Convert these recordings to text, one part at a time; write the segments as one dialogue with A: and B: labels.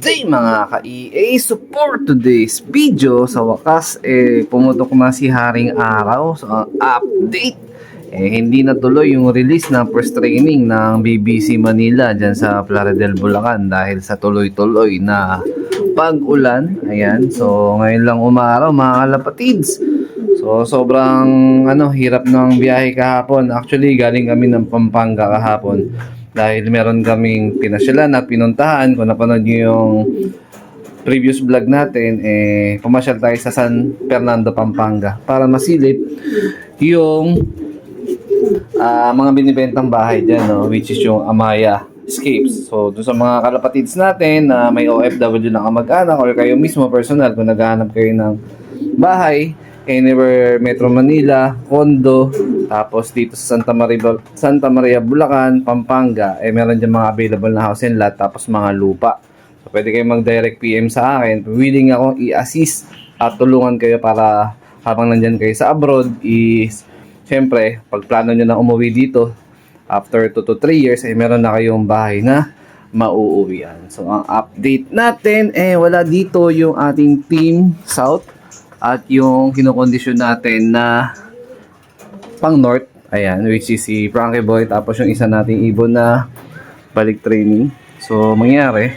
A: day mga ka-EA. So for today's video, sa wakas pumutok na si Haring Araw. So ang update, hindi natuloy yung release ng first training ng BBC Manila dyan sa Plaridel, Bulacan dahil sa tuloy-tuloy na pag-ulan. Ayan, so ngayon lang umaraw mga kalapatids. So sobrang hirap ng biyahe kahapon. Actually galing kami ng Pampanga kahapon dahil meron kaming pinasyalan at pinuntahan. Kung napanood nyo yung previous vlog natin, pumasyal tayo sa San Fernando, Pampanga para masilip yung mga binibentang bahay dyan, no? Which is yung Amaya Escapes. So doon sa mga kalapatids natin na may OFW na kamag-anak or kayo mismo personal, kung naghahanap kayo ng bahay anywhere Metro Manila, condo, tapos dito sa Santa Maria, Bulacan, Pampanga, meron dyan mga available na house and lot, tapos mga lupa. So pwede kayong mag-direct PM sa akin. Willing akong i-assist at tulungan kayo para habang nandyan kayo sa abroad is, syempre, pag plano nyo na umuwi dito, after 2 to 3 years, meron na kayong bahay na mauuwian. So ang update natin, wala dito yung ating Team South at yung kinokondisyon natin na pang North, ayan, which is si Frankie Boy, tapos yung isa nating ibon na balik training. So mangyari,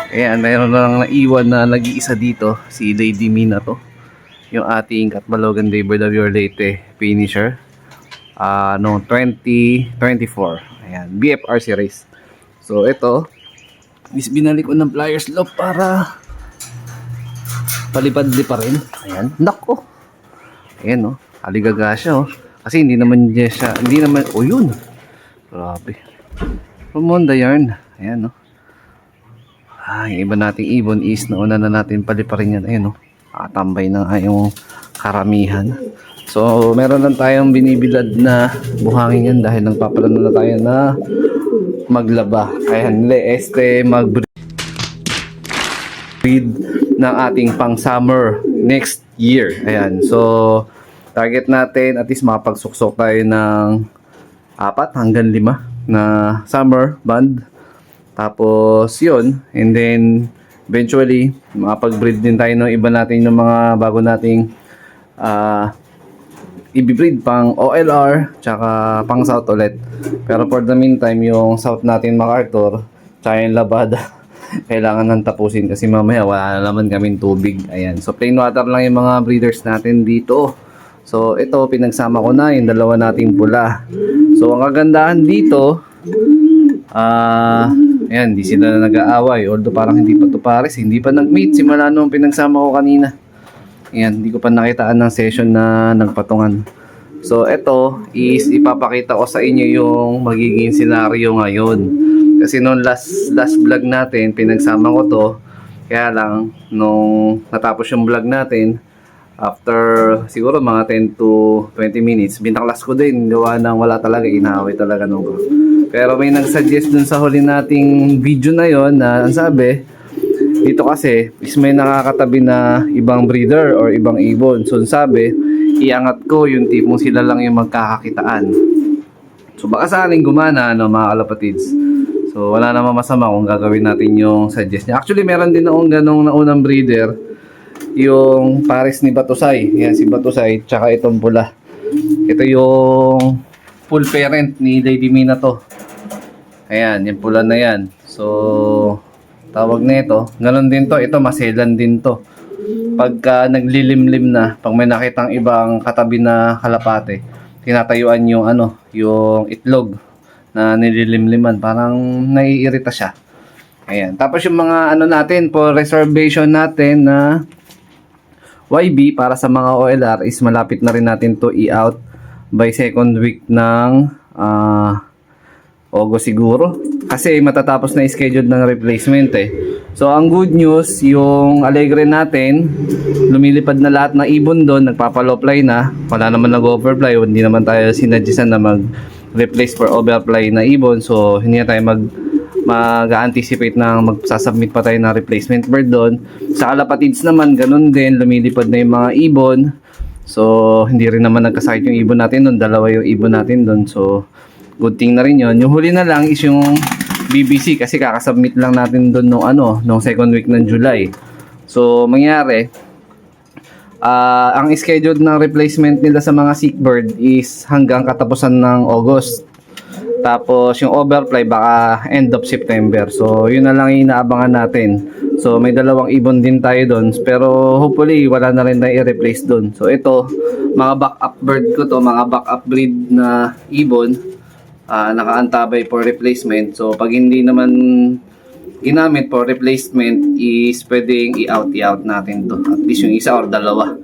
A: ayan, mayroon lang naiwan na nag-iisa dito, si Lady Mina to, yung ating Catbalogan Daybird of Your Leyte finisher noong 2024, ayan, BFRC race. So ito is binalik ko ng Flyers Loop para palipad pa rin. Ayan. Nako. Ayan, oh. Aligaga siya, oh. Kasi hindi naman siya, hindi naman, oh yun. Grabe. From the yarn. Ayan, oh. Yung iba nating ibon is nauna na natin paliparin yan. Ayan, oh. Tambay na yung karamihan. So, meron lang tayong binibilad na buhangin yan dahil nagpaplano na tayo na maglaba. Ayan, mag-breed ng ating pang summer next year. Ayan. So target natin at least makapagsuksok tayo ng 4 hanggang 5 na summer band. Tapos yun, and then eventually makapag-breed din tayo ng iba natin ng mga bago nating i-breed pang OLR tsaka pang South ulit. Pero for the meantime, yung South natin MacArthur tsaka yung Labada kailangan nang tapusin kasi mamaya wala na naman kaming tubig. Ayan. So plain water lang yung mga breeders natin dito. So ito pinagsama ko na yung dalawa nating pula. So ang kagandahan dito, ayan, di sila na nag-aaway. Although parang hindi pa to pares, hindi pa nag-meet simula nung pinagsama ko kanina. Ayan, hindi ko pa nakitaan ng session na nagpatungan. So ito is ipapakita ko sa inyo yung magiging scenario ngayon. Kasi noong last vlog natin, pinagsama ko to. Kaya lang, nung natapos yung vlog natin, after siguro mga 10 to 20 minutes, binaklas ko din. Gawa ng wala talaga, inaway talaga nung. Pero may nagsuggest dun sa huli nating video na yon na ang sabi, dito kasi, is may nakakatabi na ibang breeder or ibang ibon. So sabi, iangat ko yung tipong sila lang yung magkakakitaan. So baka saaling gumana, mga kalapatids. So wala namang masama kung gagawin natin yung suggest niya. Actually meron din akong ganong naunang breeder, yung pares ni Batusay. Yan si Batusay, tsaka itong pula. Ito yung full parent ni Lady Mina to. Ayan, yung pula na yan. So tawag na ito, ganon din to. Ito maselan din to. Pagka naglilimlim na, pag may nakitang ibang katabi na kalapate, tinatayuan yung yung itlog na nililimliman, parang naiirita siya. Ayan. Tapos yung mga natin for reservation natin na YB para sa mga OLR is malapit na rin natin to i-out by second week ng August siguro. Kasi matatapos na schedule ng replacement So ang good news, yung Alegre natin, lumilipad na lahat ng ibon doon, nagpapaloply na. Wala naman nag-overfly, hindi naman tayo sinadjisan na mag-replace for overfly na ibon. So hindi na tayo mag-anticipate na magsasubmit pa tayo ng replacement bird doon. Sa kalapatids naman, ganun din, lumilipad na yung mga ibon. So hindi rin naman nagkasakit yung ibon natin doon, dalawa yung ibon natin doon. So good thing na rin yun. Yung huli na lang is yung BBC kasi kakasubmit lang natin doon nung second week ng July. So, mangyari, ang scheduled na replacement nila sa mga sick bird is hanggang katapusan ng August. Tapos, yung overfly baka end of September. So, yun na lang yung inaabangan natin. So, may dalawang ibon din tayo doon. Pero, hopefully, wala na rin tayo i-replace doon. So, ito, mga backup bird ko to, mga backup breed na ibon. Nakaantabay for replacement. So, pag hindi naman ginamit for replacement is pwedeng i-out natin to. At least yung isa or dalawa.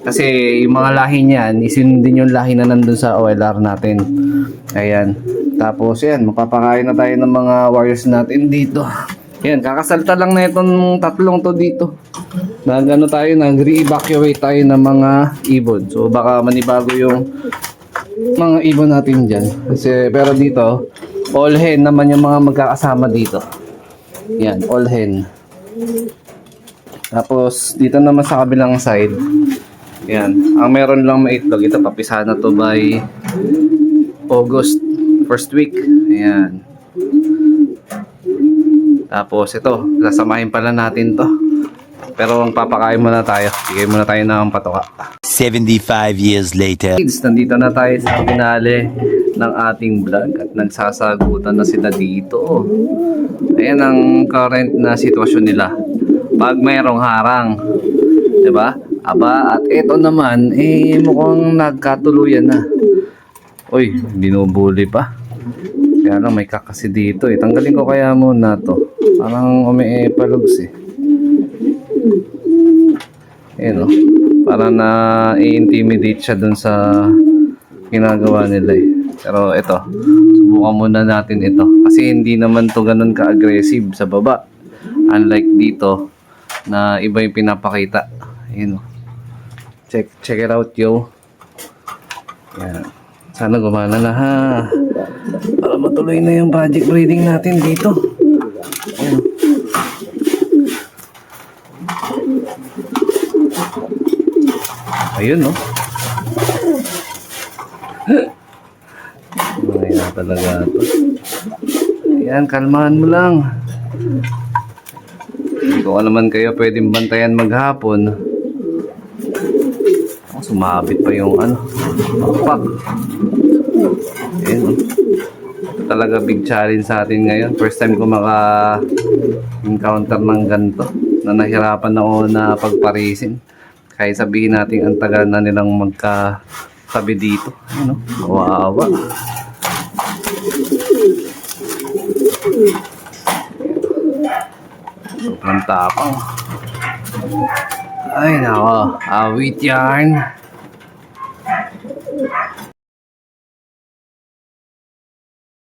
A: Kasi yung mga lahi niyan, isin din yung lahi na nandun sa OLR natin. Ayan. Tapos yan, magpapakain na tayo ng mga warriors natin dito. Yan, kakasalta lang na itong tatlong to dito. Nag-re-evacuate tayo ng mga ibon. So baka manibago yung mga ibon natin dyan. Kasi, pero dito, all hen naman yung mga magkakasama dito. Yan, all hen. Tapos, dito naman sa kabilang side, yan, ang meron lang maitlog, ito papisahan na to by August, first week. Ayan. Tapos ito, sasamahin pala natin to. Pero ang papakain muna tayo. Bigay muna tayo ng patoka.
B: 75 years later.
A: Kids, nandito na tayo sa finale ng ating vlog at nagsasagutan na sila dito. Ayan ang current na sitwasyon nila. Pag mayroong harang, 'di ba? Aba, at ito naman mukhang nagkatuluyan na. Uy, binubuli pa. Kaya lang may kakasi dito Tanggalin ko kaya muna to. Parang umiipalugs Ayan Parang na-intimidate siya dun sa ginagawa nila Pero ito, subukan muna natin ito. Kasi hindi naman to ganun ka-aggressive sa baba. Unlike dito, na iba yung pinapakita. Ayan Check it out, yo. Ayan. Sana gumana na ha. Para matuloy na yung project breeding natin dito. Ayan. Ayun, no? Ay, talaga ito. Ayan, kalmahan mo lang. Hindi ko naman kayo pwedeng bantayan maghapon. Sumabit pa yung pakpak. Ayan, ito talaga big challenge sa atin ngayon. First time ko maka-encounter ng ganito na nahirapan ako na pagparisin. Kahit sabihin natin ang tagal na nilang magkatabi dito. Ayan, awa-awa. Sobrang tapang. Ay nako, awit yarn.